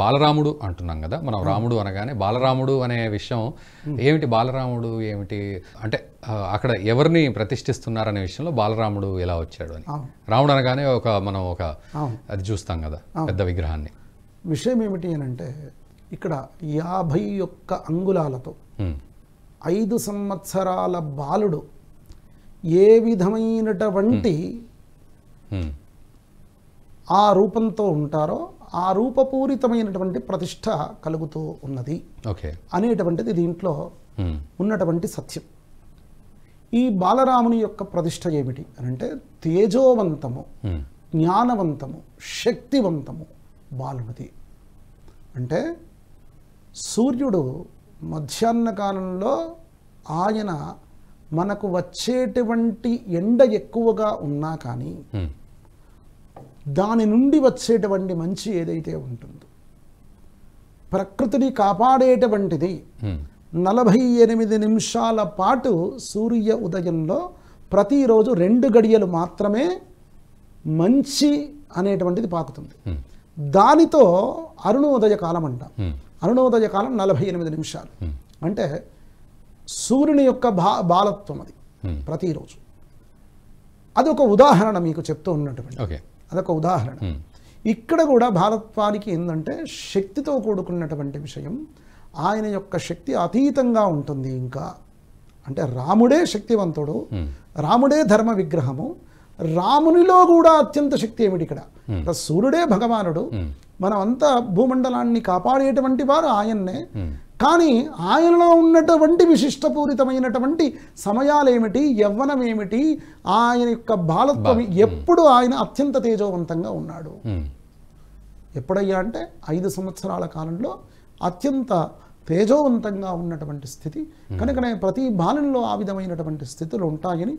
బాలరాముడు అంటున్నాం కదా మనం, రాముడు అనగానే బాలరాముడు అనే విషయం ఏమిటి? బాలరాముడు ఏమిటి అంటే అక్కడ ఎవరిని ప్రతిష్ఠిస్తున్నారనే విషయంలో బాలరాముడు ఎలా వచ్చాడు అని. రాముడు అనగానే మనం అది చూస్తాం కదా పెద్ద విగ్రహాన్ని. విషయం ఏమిటి అని అంటే ఇక్కడ 51 అంగుళాలతో 5 సంవత్సరాల బాలుడు ఏ విధమైనటువంటి ఆ రూపంతో ఉంటారో ఆ రూపపూరితమైనటువంటి ప్రతిష్ట కలుగుతూ ఉన్నది అనేటువంటిది దీంట్లో ఉన్నటువంటి సత్యం. ఈ బాలరాముని యొక్క ప్రతిష్ట ఏమిటి అని అంటే తేజోవంతము, జ్ఞానవంతము, శక్తివంతము బాలునిది. అంటే సూర్యుడు మధ్యాహ్న కాలంలో ఆయన మనకు వచ్చేటువంటి ఎండ ఎక్కువగా ఉన్నా కానీ దాని నుండి వచ్చేటువంటి మంచి ఏదైతే ఉంటుందో ప్రకృతిని కాపాడేటువంటిది 48 నిమిషాల పాటు సూర్య ఉదయంలో ప్రతిరోజు 2 గడియలు మాత్రమే మంచి అనేటువంటిది పాకుతుంది. దానితో అరుణోదయ కాలం అంటాం. అరుణోదయ కాలం 48 నిమిషాలు. అంటే సూర్యుని యొక్క బాలత్వం అది ప్రతిరోజు. అదొక ఉదాహరణ మీకు చెప్తూ ఉన్నటువంటి అదొక ఉదాహరణ. ఇక్కడ కూడా బాలత్వానికి ఏంటంటే శక్తితో కూడుకున్నటువంటి విషయం. ఆయన యొక్క శక్తి అతీతంగా ఉంటుంది. ఇంకా అంటే రాముడే శక్తివంతుడు, రాముడే ధర్మ విగ్రహము. రామునిలో కూడా అత్యంత శక్తి ఏమిటి ఇక్కడ? సూర్యుడే భగవానుడు, మనం అంతా భూమండలాన్ని కాపాడేటువంటి వారు ఆయన్నే. కానీ ఆయనలో ఉన్నటువంటి విశిష్టపూరితమైనటువంటి సమయాలేమిటి, యవ్వనం ఏమిటి, ఆయన యొక్క బాలత్వం ఎప్పుడు ఆయన అత్యంత తేజోవంతంగా ఉన్నాడు. ఎప్పుడయ్యా అంటే 5 సంవత్సరాల కాలంలో అత్యంత తేజోవంతంగా ఉన్నటువంటి స్థితి. కనుకనే ప్రతి బాలునిలో ఆ విధమైనటువంటి స్థితులు ఉంటాయని,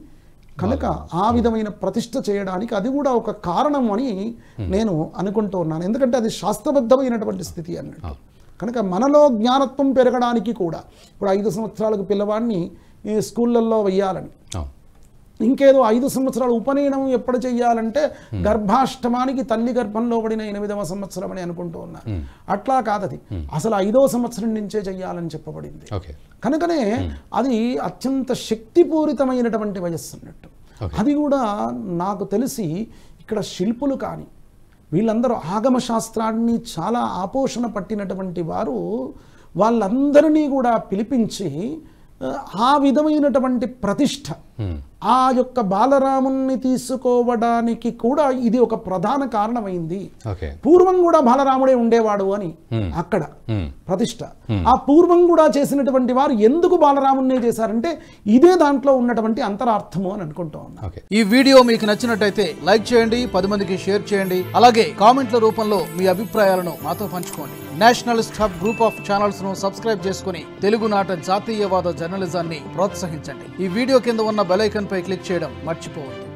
కనుక ఆ విధమైన ప్రతిష్ఠ చేయడానికి అది కూడా ఒక కారణం అని నేను అనుకుంటూ ఉన్నాను. ఎందుకంటే అది శాస్త్రబద్ధమైనటువంటి స్థితి అన్నట్టు. కనుక మనలో జ్ఞానత్వం పెరగడానికి కూడా ఇప్పుడు 5 సంవత్సరాలకు పిల్లవాడిని స్కూళ్ళల్లో వెయ్యాలని, ఇంకేదో 5 సంవత్సరాలు ఉపనయనం ఎప్పుడు చెయ్యాలంటే గర్భాష్టమానికి తల్లి గర్భంలో పడిన 8వ సంవత్సరం అని అనుకుంటూ ఉన్నారు. అట్లా కాదది, అసలు 5వ సంవత్సరం నుంచే చెయ్యాలని చెప్పబడింది. కనుకనే అది అత్యంత శక్తిపూరితమైనటువంటి వయస్సు అన్నట్టు. అది కూడా నాకు తెలిసి ఇక్కడ శిల్పులు కానీ వీళ్ళందరూ ఆగమ శాస్త్రాన్ని చాలా ఆపోషణ పట్టినటువంటి వారు వాళ్ళందరినీ కూడా పిలిపించి ఆ విధమైనటువంటి ప్రతిష్ఠ ఆ యొక్క బాలరాముని తీసుకోవడానికి కూడా ఇది ఒక ప్రధాన కారణమైంది. పూర్వం కూడా బాలరాముడే ఉండేవాడు అని అక్కడ ప్రతిష్ఠ. ఆ పూర్వం కూడా చేసినటువంటి వారు ఎందుకు బాలరామునే చేశారంటే ఇదే దాంట్లో ఉన్నటువంటి అంతరార్థము అని అనుకుంటూ ఉన్నా. ఈ వీడియో మీకు నచ్చినట్టయితే లైక్ చేయండి, 10 మందికి షేర్ చేయండి. అలాగే కామెంట్ల రూపంలో మీ అభిప్రాయాలను మాతో పంచుకోండి. Nationalist hub group of channels ను సబ్స్క్రైబ్ చేసుకుని తెలుగునాట జాతీయవాద జర్నలిజాన్ని ప్రోత్సహించండి. ఈ వీడియో కింద ఉన్న బెల్ ఐకాన్ పై క్లిక్ చేయడం మర్చిపోవద్దు.